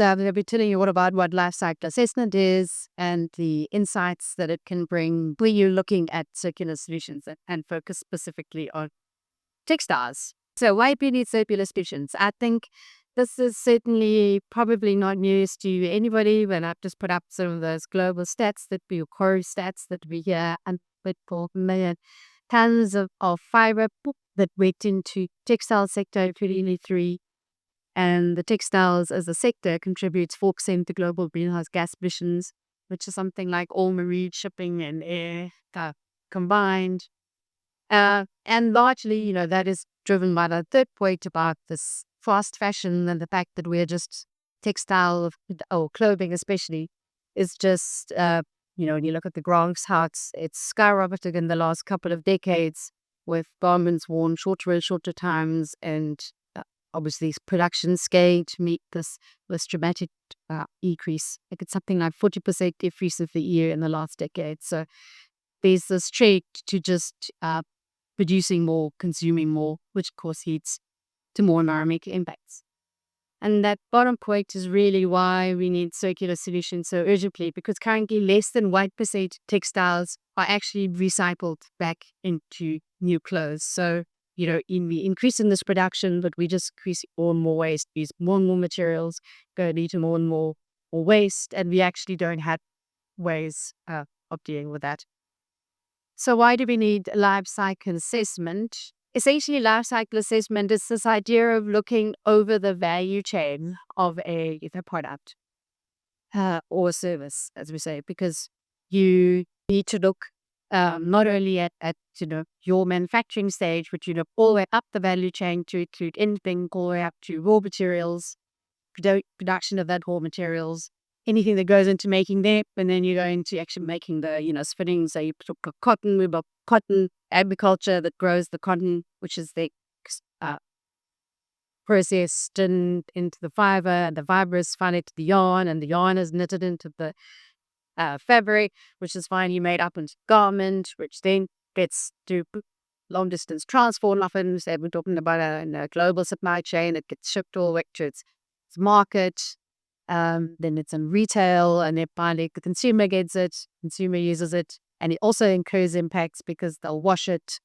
I'll be telling you all about what life cycle assessment is and the insights that it can bring when you're looking at circular solutions and focus specifically on textiles. So why do we need circular solutions? I think this is certainly probably not news to anybody when I've just put up some of those global stats that we, core stats that we hear, and with 4 million tons of fibre that went into textile sector in 2023. And the textiles as a sector contributes 4% to global greenhouse gas emissions, which is something like all marine shipping and air combined. And largely, that is driven by the third point about this fast fashion and the fact that we're just textile or clothing especially is just, when you look at the graphs, how it's skyrocketed in the last couple of decades with garments worn shorter and shorter times, and obviously production scale to meet this dramatic increase. Like it's something like 40% decrease of the year in the last decade. So there's this trend to just producing more, consuming more, which of course leads to more environmental impacts. And that bottom point is really why we need circular solutions so urgently, because currently less than 1% textiles are actually recycled back into new clothes. So, we increase in this production, but we just increase more and more waste, use more and more materials, go lead to more and more waste, and we actually don't have ways of dealing with that. So why do we need life cycle assessment? Essentially, life cycle assessment is this idea of looking over the value chain of a product or service, as we say, because you need to look not only at your manufacturing stage, but you look all the way up the value chain to include anything all the way up to raw materials, production of that raw materials, anything that goes into making them, and then you go into actually making the spinning. So you put cotton, we've got cotton agriculture that grows the cotton, which is the processed into the fiber, and the fiber is spun into the yarn, and the yarn is knitted into the fabric, which is finally made up into garment, which then gets to long distance transport. Often, so we're talking about a global supply chain. It gets shipped all the way to its market. Then it's in retail, and then finally the consumer gets it, consumer uses it, and it also incurs impacts because they'll wash it,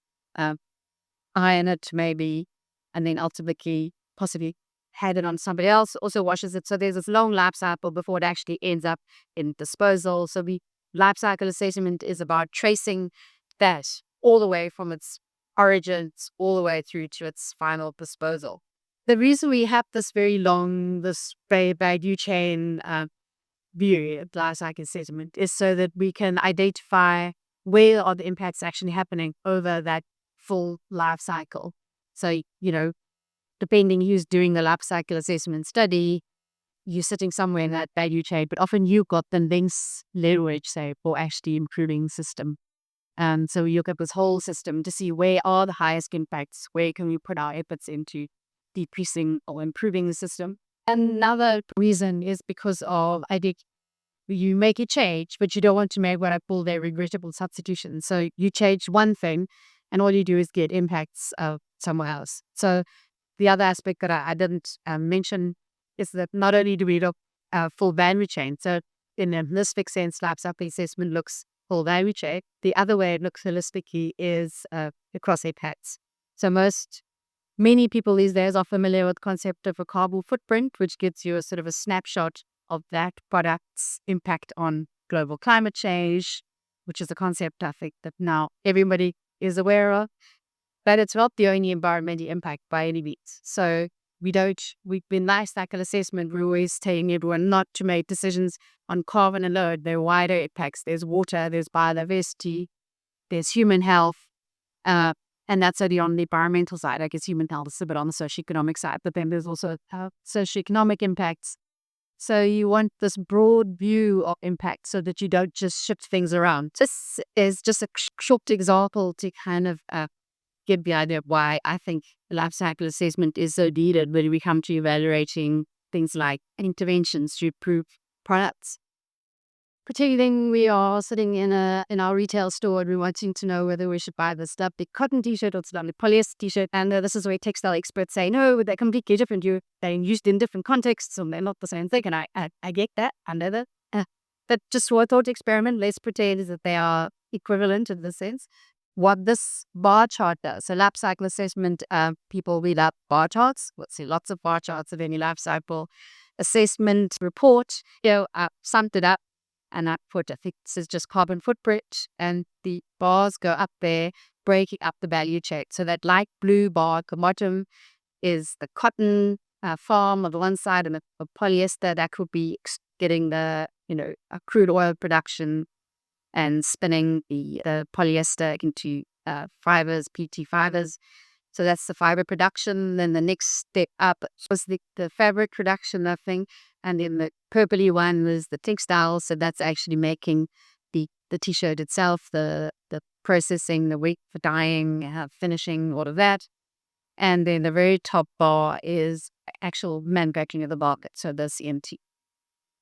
iron it maybe, and then ultimately possibly had it on somebody else also washes it. So there's this long life cycle before it actually ends up in disposal. So life cycle assessment is about tracing that all the way from its origins all the way through to its final disposal. The reason we have this very value chain view of life cycle assessment is so that we can identify where are the impacts actually happening over that full life cycle. So, depending who's doing the life cycle assessment study, you're sitting somewhere in that value chain, but often you've got the links leverage, say, for actually improving the system. So you look at this whole system to see where are the highest impacts, where can we put our efforts into decreasing or improving the system. Another reason is because of, I think, you make a change, but you don't want to make what I call their regrettable substitution. So you change one thing, and all you do is get impacts somewhere else. So the other aspect that I didn't mention is that not only do we look full value chain, so in a holistic sense, life cycle assessment looks full value chain. The other way it looks holistically is across impacts. So many people these days are familiar with the concept of a carbon footprint, which gives you a sort of a snapshot of that product's impact on global climate change, which is a concept I think that now everybody is aware of. But it's not the only environmental impact by any means. So in life cycle assessment, we're always telling everyone not to make decisions on carbon alone. There are wider impacts. There's water, there's biodiversity, there's human health. And that's only on the environmental side. I guess human health is a bit on the socioeconomic side, but then there's also socioeconomic impacts. So you want this broad view of impact so that you don't just shift things around. This is just a short example to kind of give the idea of why I think life cycle assessment is so needed when we come to evaluating things like interventions to improve products. Pretending we are sitting in our retail store and we're wanting to know whether we should buy this lovely cotton t-shirt or it's lovely polyester t-shirt. And this is where textile experts say, no, they're completely different. They're used in different contexts and they're not the same thing. And I get that. I know that. But just for a thought experiment, let's pretend that they are equivalent in this sense. What this bar chart does, so life cycle assessment, people read up bar charts. We'll see lots of bar charts of any life cycle assessment report. I summed it up. And I think this is just carbon footprint, and the bars go up there, breaking up the value chain. So that light blue bar at the bottom is the cotton farm on the one side, and the polyester that could be getting the crude oil production and spinning the polyester into fibers, PT fibers. So that's the fiber production. Then the next step up was the fabric production, I think. And then the purpley one was the textiles. So that's actually making the t-shirt itself, the processing, the weight for dyeing, finishing, all of that. And then the very top bar is actual manufacturing of the market. So the CMT.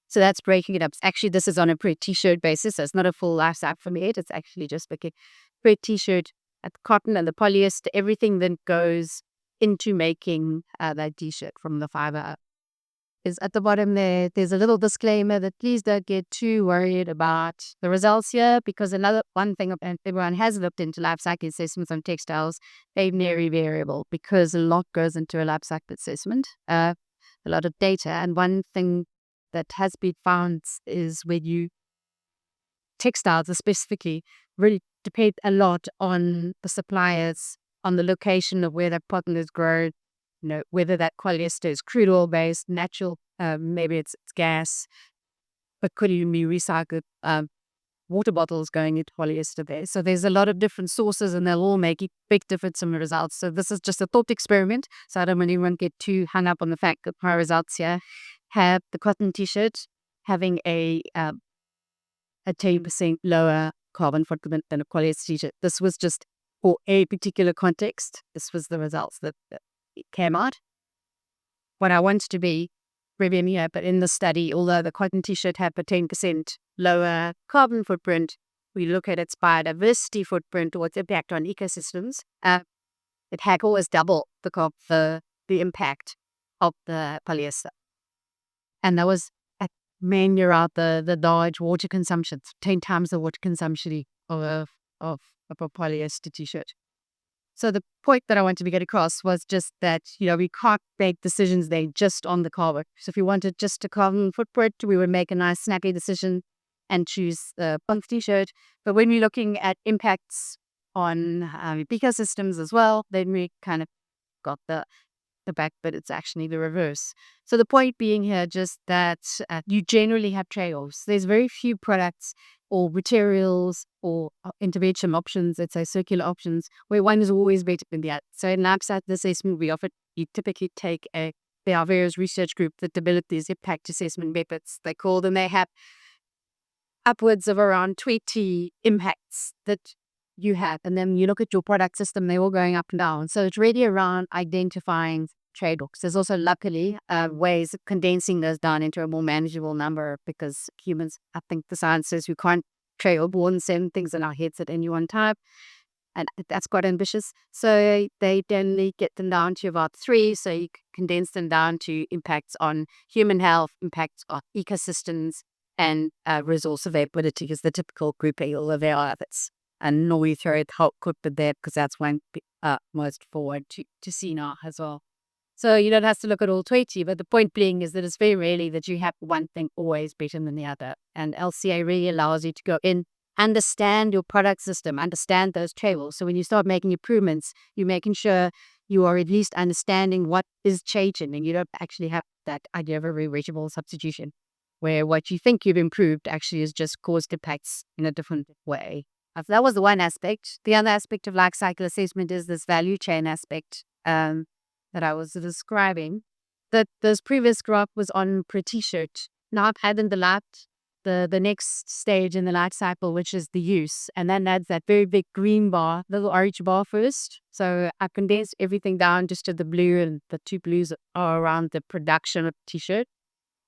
So that's breaking it up. Actually, this is on a per t-shirt basis. So it's not a full life cycle for me. It's actually just like per t-shirt at the cotton and the polyester, everything that goes into making that t-shirt from the fiber is at the bottom there. There's a little disclaimer that please don't get too worried about the results here, because another one thing, and everyone has looked into life cycle assessments on textiles, they're very variable because a lot goes into a life cycle assessment, a lot of data. And one thing that has been found is when textiles specifically really depend a lot on the suppliers, on the location of where that cotton is grown, whether that polyester is crude oil based, natural, maybe it's gas, but could even be recycled water bottles going into polyester there. So there's a lot of different sources and they'll all make a big difference in the results. So this is just a thought experiment. So I don't want anyone get too hung up on the fact that my results here have the cotton t-shirt having a 10% lower carbon footprint than a polyester t-shirt. This was just for a particular context. This was the results that came out. What I want to be reviewing here, but in the study, although the cotton t-shirt had a 10% lower carbon footprint, we look at its biodiversity footprint or its impact on ecosystems. It had almost double the impact of the polyester. And that was mainly out the large water consumption, 10 times the water consumption of a polyester t-shirt. So the point that I wanted to get across was just that, we can't make decisions there just on the carbon. So if we wanted just a carbon footprint, we would make a nice snappy decision and choose the punk t-shirt. But when we're looking at impacts on ecosystems as well, then we kind of got the back, but it's actually the reverse. So the point being here just that you generally have trade-offs. There's very few products or materials or intervention options, let's say circular options, where one is always better than the other. So in life cycle assessment, you typically take there are various research groups that develop these impact assessment methods. They have upwards of around 20 impacts that you have. And then you look at your product system, they're all going up and down. So it's really around identifying trade-offs. There's also luckily ways of condensing those down into a more manageable number, because humans, I think the science says we can't trade off more than 7 things in our heads at any one time. And that's quite ambitious. So they generally get them down to about 3. So you condense them down to impacts on human health, impacts on ecosystems, and resource availability is the typical grouping of their others. And normally throw it how could be there, because that's one most forward to see now as well. So you don't have to look at all 20, but the point being is that it's very rarely that you have one thing always better than the other. And LCA really allows you to go in, understand your product system, understand those trade-offs. So when you start making improvements, you're making sure you are at least understanding what is changing, and you don't actually have that idea of a reversible substitution, where what you think you've improved actually has just caused impacts in a different way. That was the one aspect. The other aspect of life cycle assessment is this value chain aspect that I was describing. That this previous graph was on per t-shirt. Now I've added the next stage in the life cycle, which is the use, and then adds that very big green bar, little orange bar first. So I've condensed everything down just to the blue, and the 2 blues are around the production of the t-shirt.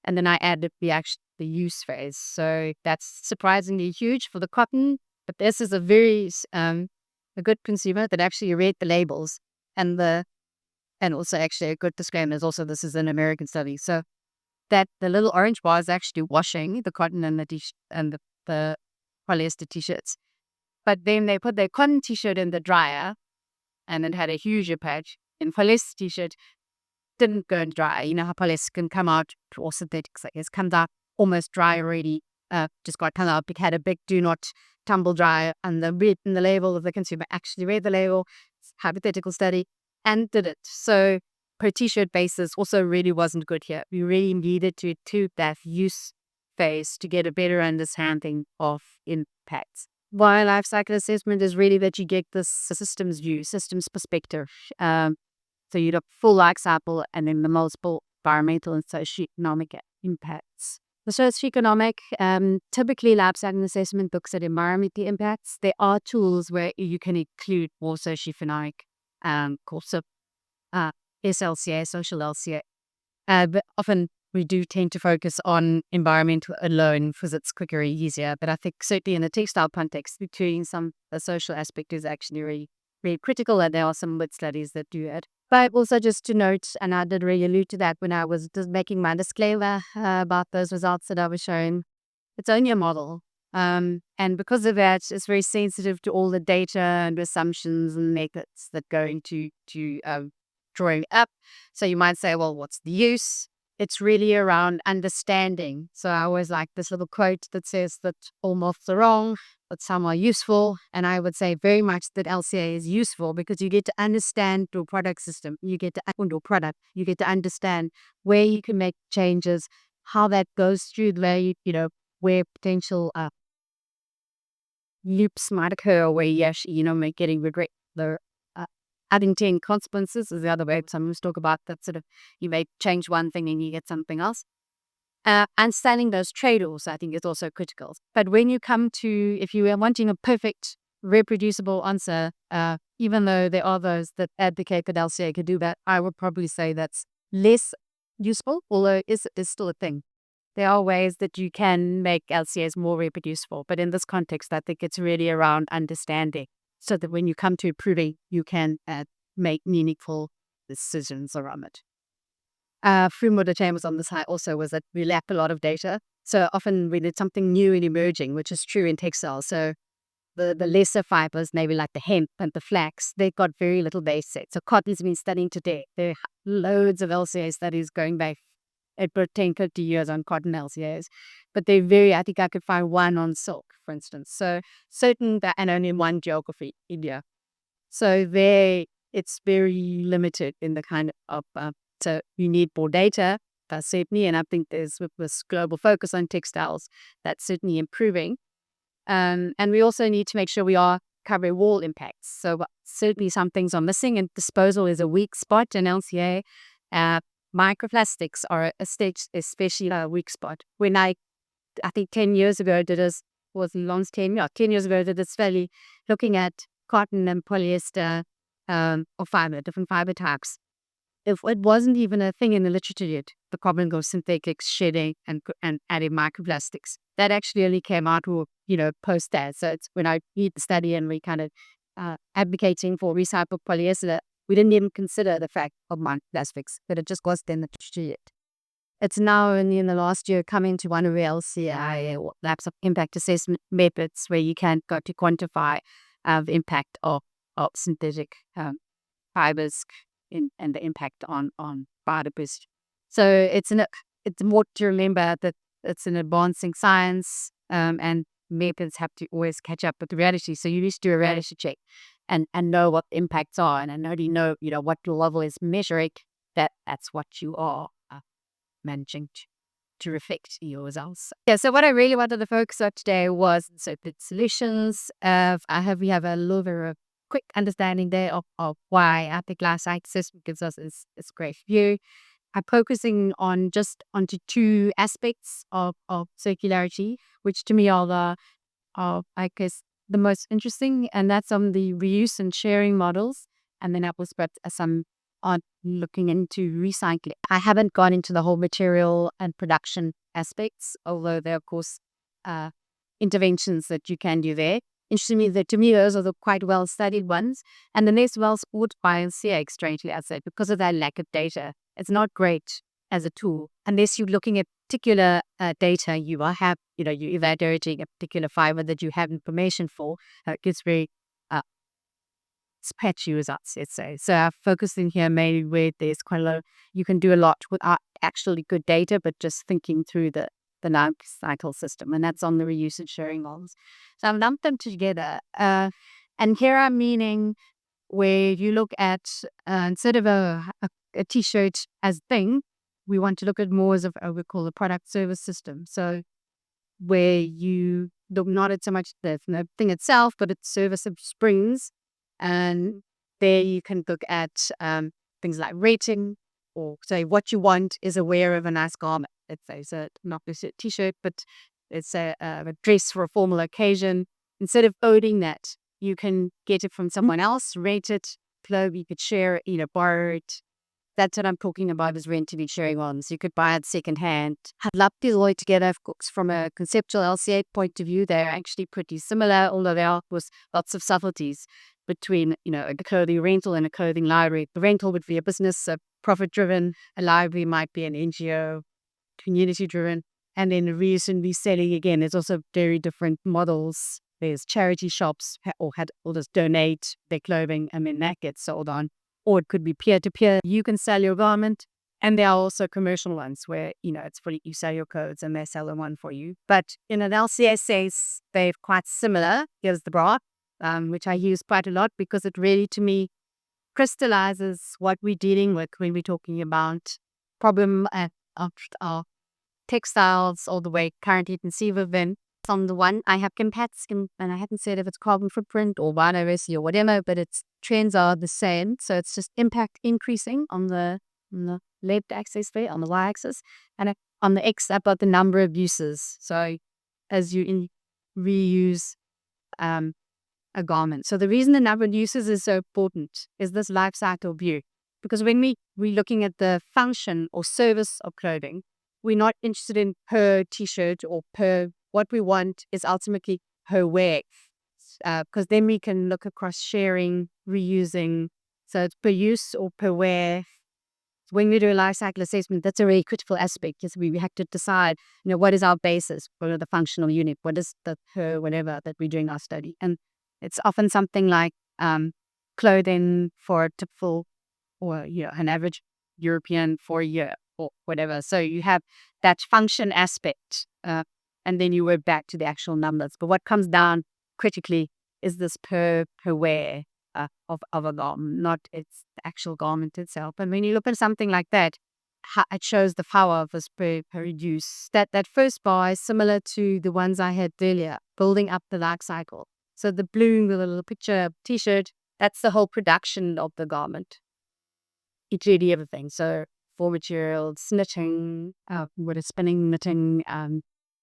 And then I added the use phase. So that's surprisingly huge for the cotton. But this is a very a good consumer that actually read the labels and also actually a good disclaimer is also this is an American study. So that the little orange bar is actually washing the cotton and the polyester t-shirts. But then they put their cotton t-shirt in the dryer and it had a huge impact. And polyester t-shirt didn't go dry. You know how polyester can come out, or synthetics, like it comes out almost dry already. Just got come out. It had a big do not tumble dry, and the label of the consumer actually read the label, hypothetical study, and did it. So per t-shirt basis also really wasn't good here. We really needed to that use phase to get a better understanding of impacts. Why life cycle assessment is really that you get this systems view, systems perspective. So you look full life cycle and then the multiple environmental and socioeconomic impacts. The socioeconomic, typically lab cycle assessment looks at environmental impacts. There are tools where you can include more socioeconomic, also SLCA, social LCA. But often we do tend to focus on environmental alone because it's quicker and easier. But I think certainly in the textile context, including the social aspect is actually really, really critical. And there are some good studies that do it. But also just to note, and I did really allude to that when I was just making my disclaimer about those results that I was showing, it's only a model. And because of that, it's very sensitive to all the data and assumptions and methods that go into drawing up. So you might say, well, what's the use? It's really around understanding. So I always like this little quote that says that all moths are wrong, but some are useful. And I would say very much that LCA is useful because you get to understand your product system. You get to understand your product. You get to understand where you can make changes, how that goes through the where potential loops might occur, where you actually, getting regret the unintended consequences is the other way. Some of us talk about that sort of, you may change one thing and you get something else. Understanding those trade-offs, I think, is also critical. But when you come to, if you are wanting a perfect, reproducible answer, even though there are those that advocate that LCA could do that, I would probably say that's less useful, although it is still a thing. There are ways that you can make LCAs more reproducible. But in this context, I think it's really around understanding so that when you come to proving, you can make meaningful decisions around it. From what the chambers on this high also was that we lack a lot of data. So often we need something new and emerging, which is true in textiles. So the lesser fibers, maybe like the hemp and the flax, they've got very little base set. So cotton's been studying today. There are loads of LCA studies going back about 10, 50 years on cotton LCAs. But they're I think I could find one on silk, for instance. So certain that, and only in one geography, India. So it's very limited in the kind of, so you need more data, certainly. And I think there's, with this global focus on textiles, that's certainly improving. And we also need to make sure we are covering all impacts. So certainly some things are missing, and disposal is a weak spot in LCA. Microplastics are especially a weak spot. When I think 10 years ago, did this, was long 10 years ago, did this study looking at cotton and polyester or fiber, different fiber types. If it wasn't even a thing in the literature yet, the carbon goes synthetics, shedding, and adding microplastics. That actually only came out, post that. So it's when I read the study and we kind of advocating for recycled polyester, we didn't even consider the fact of microplastics, but it just wasn't in the literature yet. It's now only in the last year coming to one of the LCI labs of impact assessment methods where you can go to quantify the impact of synthetic fibers and the impact on biodiversity. So it's more to remember that it's an advancing science, and methods have to always catch up with the reality. So you need to do a reality check and know what the impacts are, and already know what your level is measuring. That's what you are managing to reflect your results. Yeah. So what I really wanted to focus on today was the solutions. We have a little bit of quick understanding there of why I think life cycle assessment gives us this great view. I'm focusing onto two aspects of circularity, which to me are I guess the most interesting, and that's on the reuse and sharing models. And then I will spread some on looking into recycling. I haven't gone into the whole material and production aspects, although there are, of course, uh, interventions that you can do there. Interestingly, to me, those are the quite well-studied ones, and the less well-supported by LCA, strangely, I'd say, because of that lack of data. It's not great as a tool unless you're looking at particular data. You're evaluating a particular fiber that you have information for. It gets very patchy results, let's say. So I've focused in here mainly where there's quite a lot. You can do a lot without actually good data, but just thinking through the Lifecycle system, and that's on the reuse and sharing models. So I've lumped them together. And here I'm meaning where you look at, instead of a t-shirt as thing, we want to look at more as we call a product service system. So where you look not at so much the thing itself, but its service of springs. And there you can look at things like rating, or say what you want is a wear of a nice garment. Let's say, so not just a t-shirt, but it's a dress for a formal occasion. Instead of owning that, you can get it from someone else, rate it, you could share it, borrow it. That's what I'm talking about, is renting and sharing on. So you could buy it secondhand. I'd love these all together. Of course, from a conceptual LCA point of view, they're actually pretty similar, although there are, of course, lots of subtleties between, a clothing rental and a clothing library. The rental would be a business, profit-driven. A library might be an NGO, community-driven. And then reuse and reselling, again, there's also very different models. There's charity shops or just donate their clothing and then that gets sold on. Or it could be peer-to-peer. You can sell your garment. And there are also commercial ones where, it's fully, you sell your codes and they sell the one for you. But in an LCA sense, they're quite similar. Here's the bra, which I use quite a lot because it really, to me, crystallizes what we're dealing with when we're talking about problem of our textiles all the way currently conceivable. Then on the one, I have impacts, and I haven't said if it's carbon footprint or biodiversity or whatever, but its trends are the same. So it's just impact increasing on the left axis there, on the y-axis, and on the x, I've got the number of uses. So as you reuse a garment. So the reason the number of uses is so important is this life cycle view. Because when we're looking at the function or service of clothing, we're not interested in per t-shirt or per. What we want is ultimately per wear. Because then we can look across sharing, reusing. So it's per use or per wear. When we do a life cycle assessment, that's a very critical aspect, because we have to decide, what is our basis for the functional unit? What is the per whatever that we're doing our study? And it's often something like clothing for a typical or an average European for a year or whatever. So you have that function aspect, and then you work back to the actual numbers. But what comes down critically is this per wear of a garment, not its actual garment itself. And when you look at something like that, it shows the power of this per use. That first bar is similar to the ones I had earlier, building up the life cycle. So the blue, the little picture t-shirt, that's the whole production of the garment. It's really everything. So for materials, knitting, what is spinning, knitting,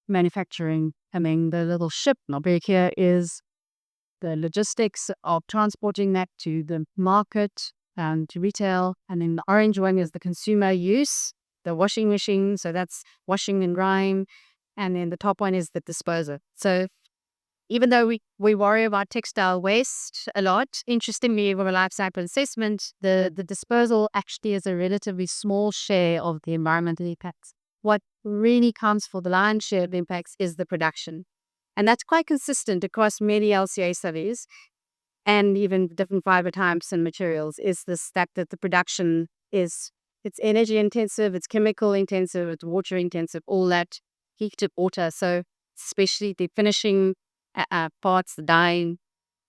manufacturing. The little ship, not very clear, is the logistics of transporting that to the market and to retail. And then the orange one is the consumer use, the washing machine. So that's washing and drying. And then the top one is the disposal. So even though we worry about textile waste a lot, interestingly, from a life cycle assessment, the disposal actually is a relatively small share of the environmental impacts. What really counts for the lion's share of impacts is the production. And that's quite consistent across many LCA studies and even different fiber types and materials, is this fact that the production it's energy intensive, it's chemical intensive, it's water intensive, all that heated water. So especially the finishing parts, the dyeing,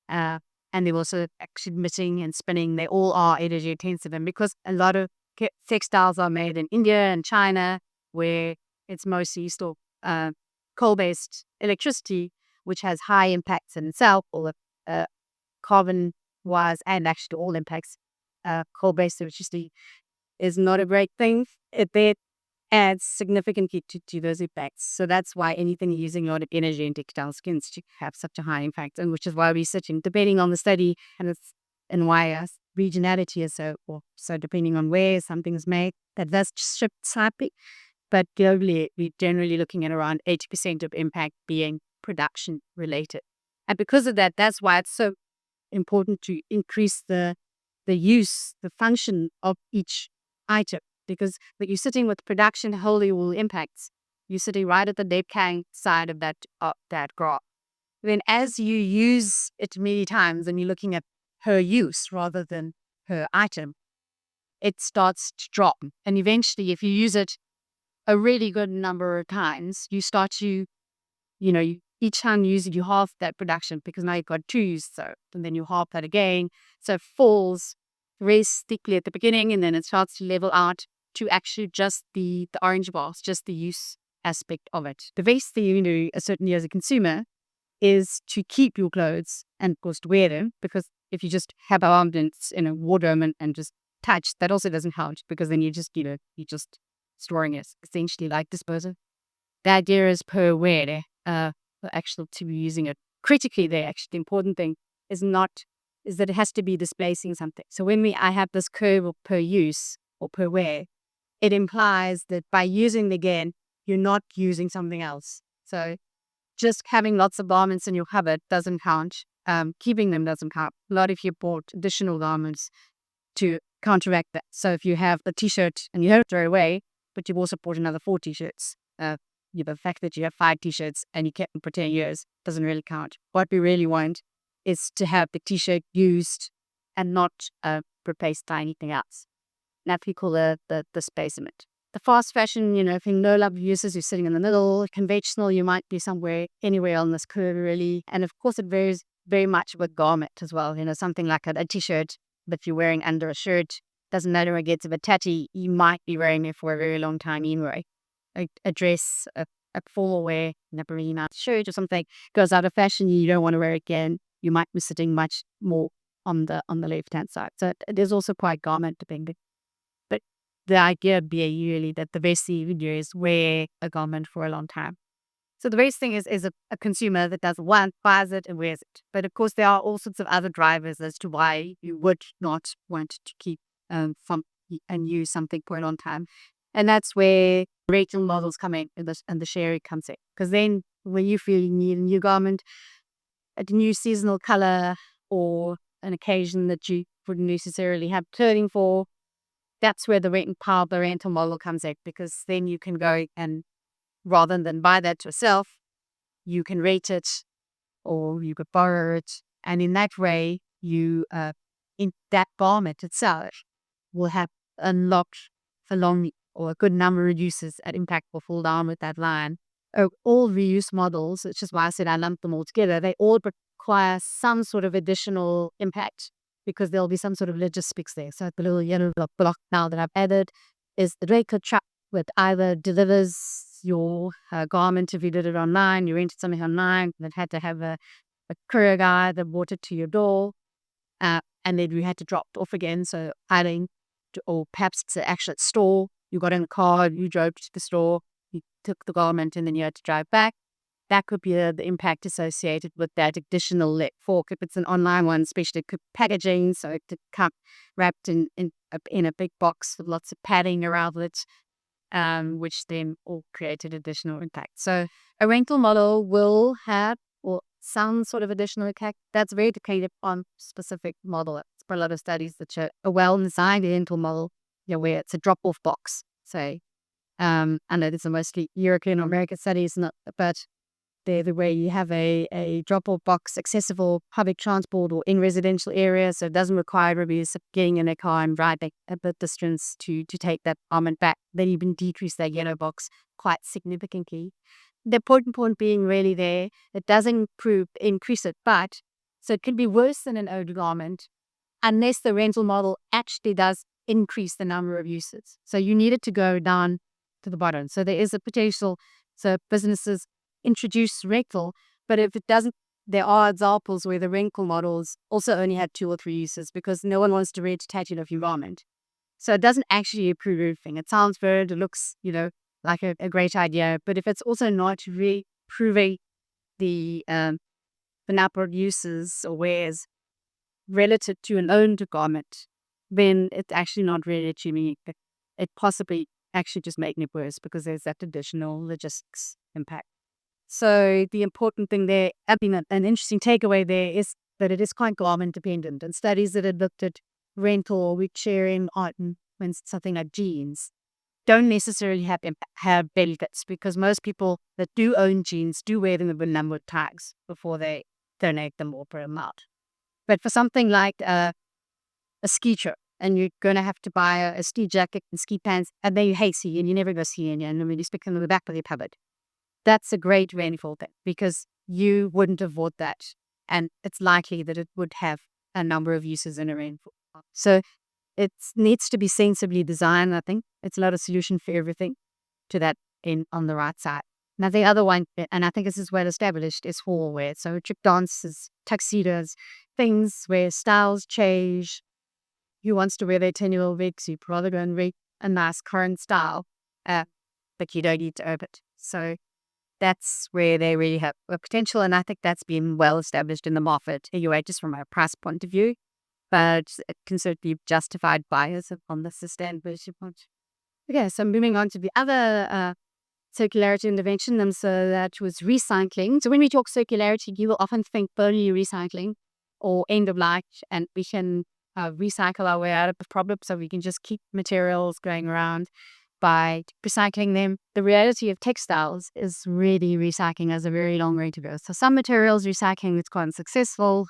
and they're also actually knitting and spinning, they all are energy intensive. And because a lot of textiles are made in India and China, where it's mostly still coal-based electricity, which has high impacts in itself, all the carbon-wise and actually all impacts, coal-based electricity is not a great thing. It adds significantly to those impacts. So that's why anything using a lot of energy in textile skins to have such a high impact, and which is why we're sitting debating on the study, and and why regionality is so depending on where something's made, that does shift slightly. But globally, we're generally looking at around 80% of impact being production related. And because of that, that's why it's so important to increase the function of each item. Because when you're sitting with production wholly will impacts, you're sitting right at the left-hand side of that graph. Then as you use it many times and you're looking at per use rather than per item, it starts to drop. And eventually, if you use it a really good number of times, you start to, each time you use it, you halve that production because now you've got 2 use, and then you halve that again. So it falls very steeply at the beginning, and then it starts to level out to actually just the orange bars, just the use aspect of it. The best thing you can do, certainly as a consumer, is to keep your clothes and of course to wear them, because if you just have abundance in a wardrobe and just touch, that also doesn't help, because then you're just storing it, essentially like disposal. The idea is per wear, actually to be using it critically there. Actually, the important thing is that it has to be displacing something. So when I have this curve of per use or per wear, it implies that by using it again, you're not using something else. So just having lots of garments in your cupboard doesn't count. Keeping them doesn't count. A lot if you bought additional garments to counteract that. So if you have a t-shirt and you don't throw it away, but you've also bought another 4 t-shirts, the fact that you have 5 t-shirts and you kept them for 10 years doesn't really count. What we really want is to have the t-shirt used and not replaced by anything else. And that we call the displacement. The fast fashion, if in low level uses, you're sitting in the middle. Conventional, you might be anywhere on this curve really. And of course, it varies very much with garment as well. Something like a t-shirt that you're wearing under a shirt, doesn't matter, it gets a bit tatty, you might be wearing it for a very long time anyway. A dress, a formal wear, a really nice shirt or something goes out of fashion, you don't want to wear it again, you might be sitting much more on the left-hand side. So it is also quite garment dependent. But the idea being really that the best thing you can do is wear a garment for a long time. So the best thing is a consumer that buys it and wears it. But of course, there are all sorts of other drivers as to why you would not want to keep and use something for a long time. And that's where rental models come in and the sharing comes in. Because then when you feel you need a new garment, a new seasonal color, or an occasion that you wouldn't necessarily have clothing for, that's where the rental model comes in. Because then you can go and, rather than buy that yourself, you can rate it or you could borrow it. And in that way, you, in that garment itself, will have unlocked for long or a good number of uses at impact will fall down with that line. All reuse models, which is why I said I lumped them all together, they all require some sort of additional impact because there'll be some sort of logistics there. So the little yellow block now that I've added is the Draco truck, which either delivers your garment if you did it online, you rented something online, that had to have a courier guy that brought it to your door, and then you had to drop it off again. So adding, or perhaps it's an actual store, you got in the car, you drove to the store, you took the garment, and then you had to drive back. That could be the impact associated with that additional fork. If it's an online one, especially, it could packaging, so it could come wrapped in a big box with lots of padding around it, which then all created additional impact. So a rental model will have some sort of additional impact. That's very dependent on specific model. It's for a lot of studies that show a well-designed rental model, where it's a drop-off box. Say, I know these are mostly European or American studies, but they're the way you have a drop-off box accessible public transport or in residential areas, so it doesn't require reviews of getting in a car and driving a bit distance to take that garment back. Then you can decrease that yellow box quite significantly. The important point being really there, it doesn't increase it, but so it could be worse than an old garment unless the rental model actually does increase the number of uses. So you need it to go down to the bottom. So there is a potential, so businesses introduce rental, but if it doesn't, there are examples where the rental models also only had 2 or 3 uses because no one wants to rent a tattoo of your garment. So it doesn't actually improve everything. It sounds good, it looks, like a great idea, but if it's also not improving the number of uses or wears, relative to an owned garment, then it's actually not really achieving it. It possibly actually just making it worse because there's that additional logistics impact. So the important thing there, I think an interesting takeaway there is that it is quite garment dependent. And studies that had looked at rental or week sharing on when something like jeans don't necessarily have benefits, because most people that do own jeans do wear them with a number of tags before they donate them or put them out. But for something like a ski trip, and you're going to have to buy a ski jacket and ski pants, and then you hate ski and you never go skiing, and you stick them in the back of your cupboard. That's a great rainfall thing, because you wouldn't avoid that. And it's likely that it would have a number of uses in a rainfall. So it needs to be sensibly designed, I think. It's not a solution for everything to that on the right side. Now, the other one, and I think this is well established, is formal wear. So trick dances, tuxedos, things where styles change. Who wants to wear their 10-year-old wigs? You'd rather go and wear a nice current style, but you don't need to own it. So that's where they really have a potential, and I think that's been well established in the market anyway, just from a price point of view. But it can certainly be justified buyers on the sustainability point. Okay, so moving on to the other circularity intervention, and so that was recycling. So when we talk circularity, you will often think only recycling or end of life, and we can recycle our way out of the problem, so we can just keep materials going around by recycling them. The reality of textiles is really recycling has a very long way to go. So some materials recycling is quite successful.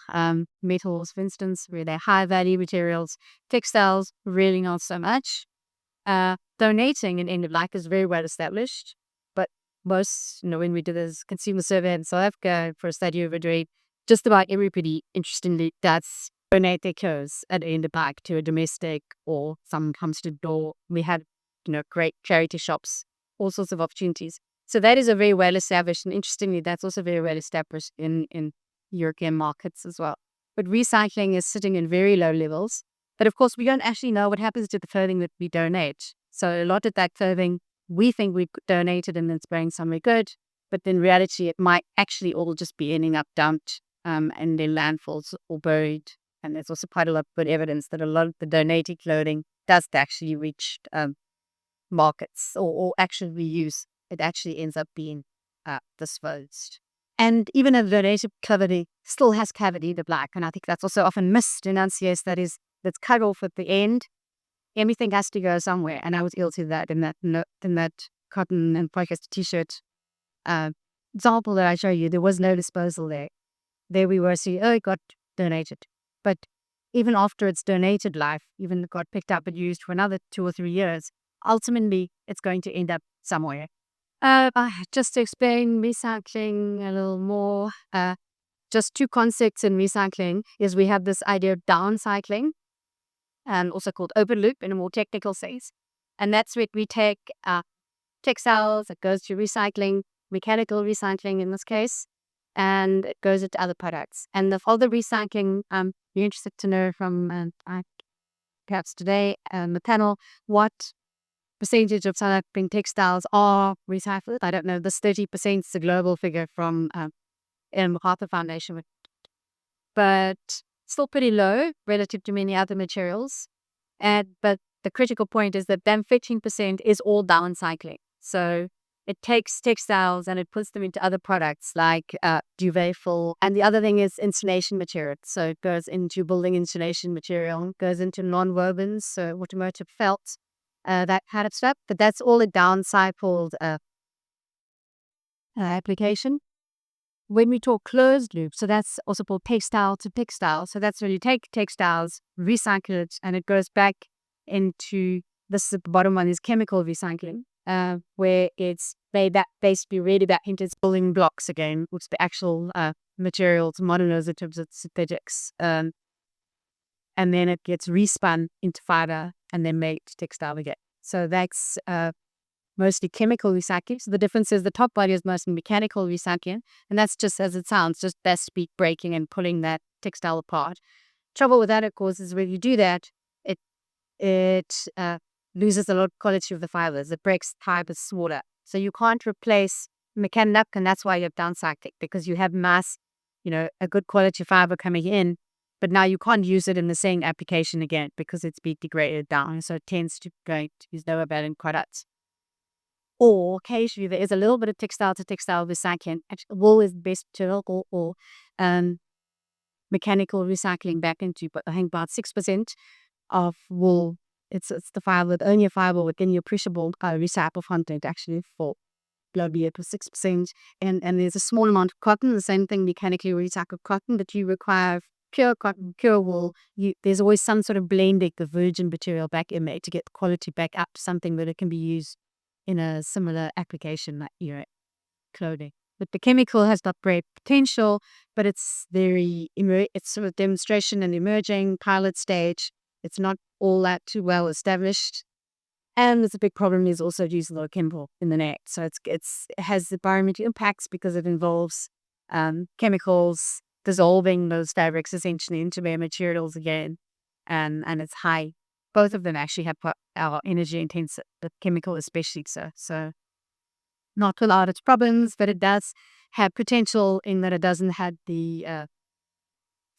Metals, for instance, where they're high value materials. Textiles, really not so much. Donating in end of life is very well established, but most, when we did this consumer survey in South Africa for a study we were doing, just about everybody, interestingly, does donate their clothes at the end of life to a domestic, or someone comes to the door. We had great charity shops, all sorts of opportunities. So that is a very well established, and interestingly, that's also very well established in European markets as well. But recycling is sitting in very low levels. But of course, we don't actually know what happens to the clothing that we donate. So a lot of that clothing, we think we donated and it's going somewhere good, but in reality, it might actually all just be ending up dumped in their landfills or buried. And there's also quite a lot of good evidence that a lot of the donated clothing does actually reach markets or actually reuse. It actually ends up being disposed. And even a donated clothing still has cavity, the black, and I think that's also often missed in NCA studies. That's cut off at the end. Everything has to go somewhere, and I was guilty of that in that cotton and polyester t-shirt example that I show you. There was no disposal there. There we were seeing, it got donated, but even after it's donated life, even it got picked up and used for another 2 or 3 years, ultimately it's going to end up somewhere. Just to explain recycling a little more, just 2 concepts in recycling is we have this idea of downcycling, also called open loop in a more technical sense. And that's where we take textiles that goes to recycling, mechanical recycling in this case, and it goes into other products. And the other recycling, you're interested to know from perhaps today the panel, what percentage of South African textiles are recycled. I don't know, this 30% is a global figure from MacArthur Foundation, but still pretty low relative to many other materials. But the critical point is that then 15% is all downcycling. So it takes textiles and it puts them into other products like duvet fill. And the other thing is insulation material. So it goes into building insulation material, goes into non-wovens, so automotive felt, that kind of stuff. But that's all a downcycled application. When we talk closed loop, so that's also called textile to textile. So that's when you take textiles, recycle it, and it goes back into, this is the bottom one, is chemical recycling, where it's made that basically really back into its building blocks again, which the actual materials, monomers in terms of synthetics. And then it gets respun into fibre and then made textile again. So that's mostly chemical recycling. So the difference is the top body is mostly mechanical recycling, and that's just as it sounds, just best speak breaking and pulling that textile apart. Trouble with that, of course, is when you do that, it loses a lot of quality of the fibers. It breaks fibers smaller. So you can't replace mechanical, and that's why you have downcycling, because you have mass, a good quality fiber coming in, but now you can't use it in the same application again because it's been degraded down. So it tends to go to use lower value products. Or occasionally there is a little bit of textile to textile recycling. Actually, wool is the best material, or mechanical recycling back into, but I think about 6% of wool. It's the fiber, only a fiber within your appreciable recycled content actually for globally it was 6%. And there's a small amount of cotton, the same thing, mechanically recycled cotton, but you require pure cotton, pure wool. There's always some sort of blending the virgin material back in there to get the quality back up to something that it can be used in a similar application like clothing. But the chemical has got great potential, but it's it's sort of demonstration and emerging pilot stage. It's not all that too well established. And there's a big problem is also using a lot of chemical in the net. So it has environmental impacts because it involves chemicals dissolving those fabrics essentially into their materials again. And it's high. Both of them actually have our energy intensive, the chemical especially so. So not without its problems, but it does have potential in that it doesn't have the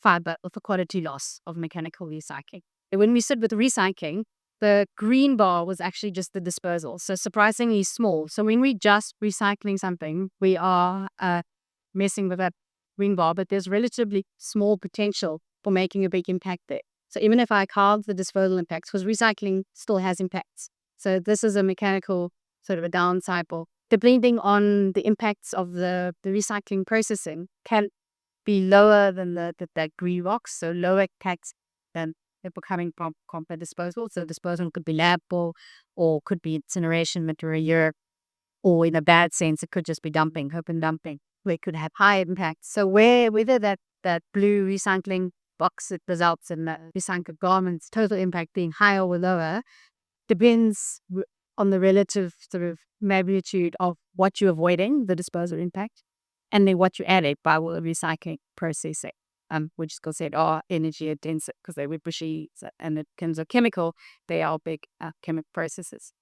fiber of the quality loss of mechanical recycling. And when we said with recycling, the green bar was actually just the disposal. So surprisingly small. So when we just recycling something, we are messing with that green bar, but there's relatively small potential for making a big impact there. So even if I carve the disposal impacts, because recycling still has impacts. So this is a mechanical sort of a downside. Depending on the impacts of the recycling processing can be lower than that green box, so lower impacts than it becoming compost disposal. So disposal could be landfill or could be incineration material, or in a bad sense, it could just be dumping, open dumping, where it could have high impacts. So whether that blue recycling box that results in the recycled garments total impact being higher or lower depends on the relative sort of magnitude of what you're avoiding, the disposal impact, and then what you added by the recycling processing, which is said are energy intensive because they would pushy, and in terms of chemical, they are big chemical processes.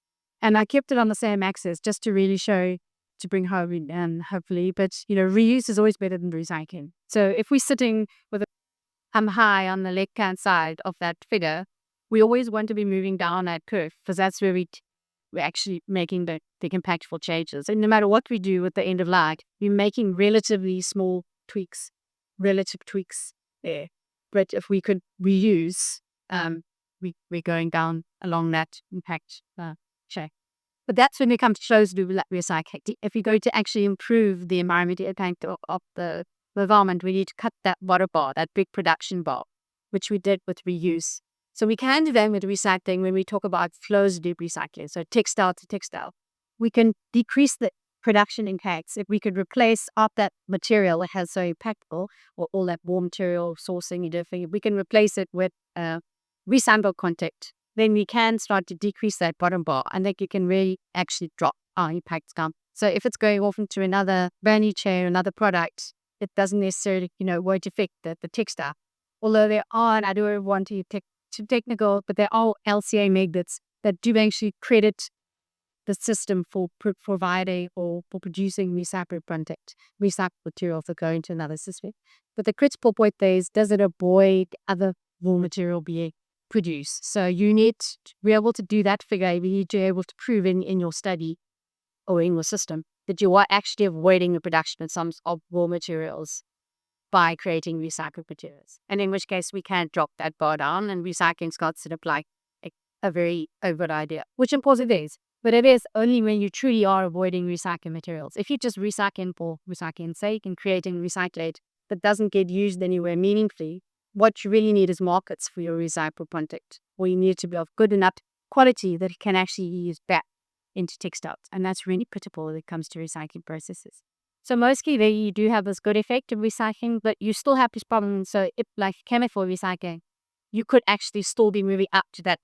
And I kept it on the same axis just to really show, to bring home and hopefully, but reuse is always better than recycling. So if we're sitting with a high on the left-hand side of that figure, we always want to be moving down that curve because that's where we're actually making the big impactful changes. And no matter what we do at the end of life, we're making relatively small tweaks, relative tweaks there. But if we could reuse, we're going down along that impact chain. But that's when it comes to closed loop recycling. If we go to actually improve the environmental impact of the environment, we need to cut that water bar, that big production bar, which we did with reuse. So we can do that with recycling when we talk about closed loop recycling, so textile to textile. We can decrease the production impacts if we could replace up that material that has so impactful, or all that raw material sourcing and everything. If we can replace it with recycled content, then we can start to decrease that bottom bar, and then you can really actually drop our impacts down. So if it's going off into another value chain, another product, it doesn't necessarily, won't affect the textile. Although there are, and I don't want to take too technical, but there are LCA magnets that do actually credit the system for providing or for producing recycled content, recycled materials that go into another system. But the critical point there is, does it avoid other raw material being produced? So you need to be able to do that figure. You need to be able to prove in your study or in your system that you are actually avoiding the production of some of raw materials by creating recycled materials. And in which case we can't drop that bar down, and recycling starts to look like a very overt idea, which of course it is. But it is only when you truly are avoiding recycled materials. If you just recycling for recycling's sake and creating recyclate that doesn't get used anywhere meaningfully, what you really need is markets for your recycled content, or you need to be of good enough quality that it can actually be used back into textiles. And that's really critical when it comes to recycling processes. So mostly there you do have this good effect of recycling, but you still have this problem. So if like chemical recycling, you could actually still be moving up to that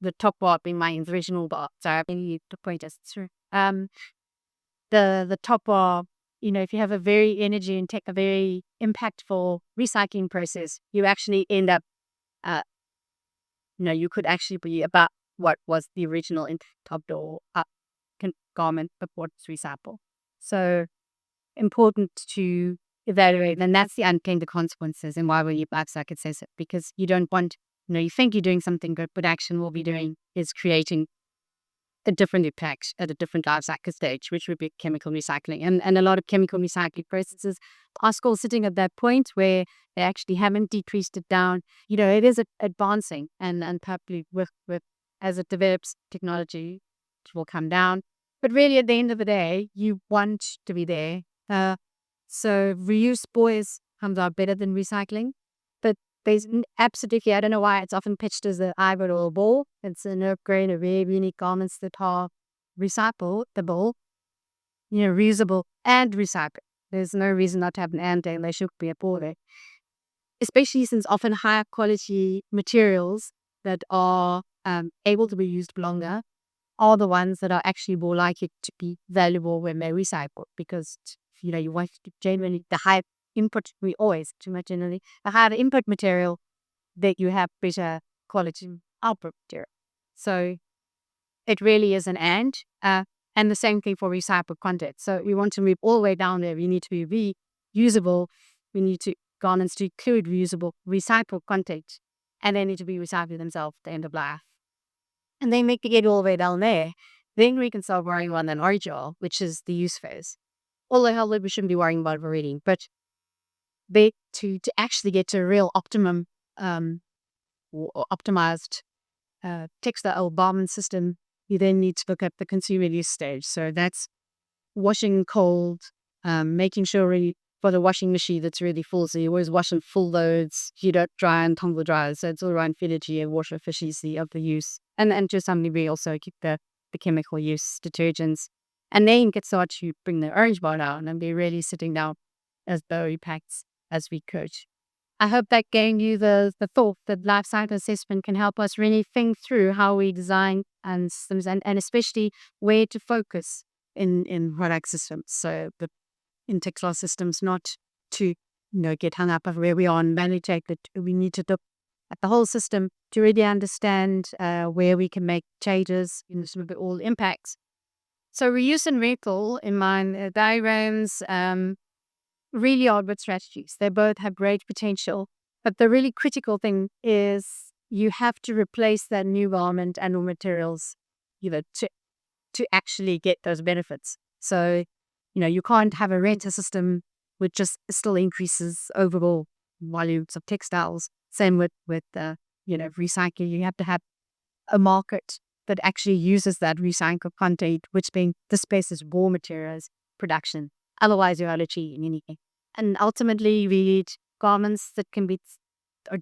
the top bar being my original bar. So I need to point us through. The top bar, if you have a very energy and a very impactful recycling process, you actually end up, you could actually be about what was the original top door garment before it's recycled. So important to evaluate. And that's the unintended consequences and why we use Lifecycle says it, because you don't want, you think you're doing something good, but action will be doing is creating a different impact at a different life cycle stage, which would be chemical recycling. And a lot of chemical recycling processes are still sitting at that point where they actually haven't decreased it down. It is advancing, and probably with as it develops, technology will come down. But really, at the end of the day, you want to be there. So reuse always comes out better than recycling. But there's absolutely, I don't know why it's often pitched as a hybrid or a ball. It's an upgrade of very unique garments that are recyclable, reusable and recyclable. There's no reason not to have an and there. There should be a ball there. Especially since often higher quality materials that are able to be used longer are the ones that are actually more likely to be valuable when they're recycled, because you want to genuinely the high input, we always too much generally the higher the input material that you have better quality output material. So it really is an and the same thing for recycled content. So we want to move all the way down there. We need to be reusable. We need to garments to include reusable recycled content, and they need to be recycled themselves at the end of life. And then we can get all the way down there. Then we can start worrying about an original, which is the use phase. Although we shouldn't be worrying about it already, but to actually get to a real optimum or optimized textile garment system, you then need to look at the consumer use stage. So that's washing cold, making sure really for the washing machine that's really full. So you always wash in full loads. You don't dry and tumble dry. So it's all around energy and water efficiency of the use. And to some degree also keep the chemical use detergents. And then you can start to bring the orange bar down and be really sitting down as low impacts as we could. I hope that gave you the thought that life cycle assessment can help us really think through how we design and systems, and especially where to focus in product systems. So in textile systems, not to get hung up on where we are and validate that we need to look at the whole system to really understand where we can make changes in some of the all impacts. So reuse and rental in my diagrams really are good strategies. They both have great potential, but the really critical thing is you have to replace that new garment and new materials, to actually get those benefits. So, you can't have a rental system which just still increases overall volumes of textiles. Same with recycling. You have to have a market that actually uses that recycled content, which being the space is raw materials production. Otherwise, you're not achieving anything. And ultimately, we need garments that can be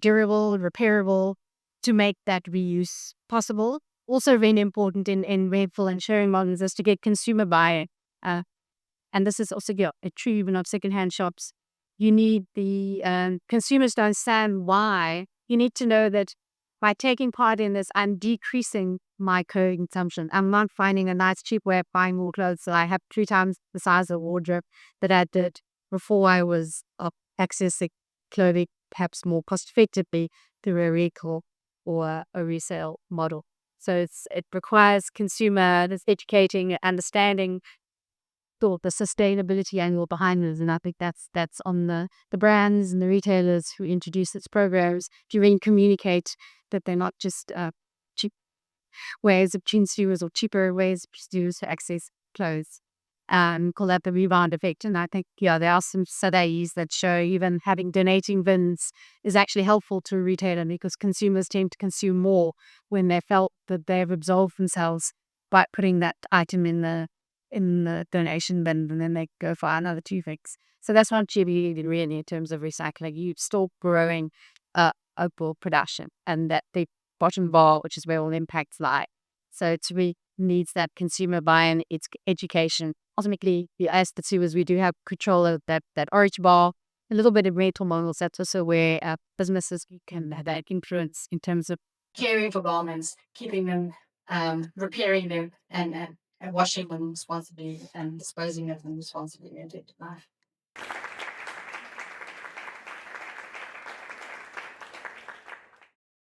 durable, repairable to make that reuse possible. Also, very important in rental and sharing models is to get consumer buy-in. And this is also a true even of secondhand shops. You need the consumers to understand why. You need to know that by taking part in this, I'm decreasing my consumption. I'm not finding a nice, cheap way of buying more clothes. So I have 3 times the size of wardrobe that I did before I was accessing clothing perhaps more cost effectively through a recall or a resale model. So it requires consumer educating, understanding the sustainability angle behind it. And I think that's on the brands and the retailers who introduce these programs to really communicate that they're not just cheap ways of consumers or cheaper ways to access clothes. Call that the rebound effect. And I think, there are some studies that show even having donating bins is actually helpful to a retailer, because consumers tend to consume more when they felt that they've absolved themselves by putting that item in the donation bin, and then they go for another 2 things. So that's not really in terms of recycling. You still growing overall production, and that the bottom bar, which is where all impacts lie. So it really needs that consumer buy-in, it's education. Ultimately, as the two is we do have control of that orange bar, a little bit of rental models. That's also where businesses can have that influence in terms of caring for garments, keeping them, repairing them, and washing them responsibly and disposing of them responsibly in their life.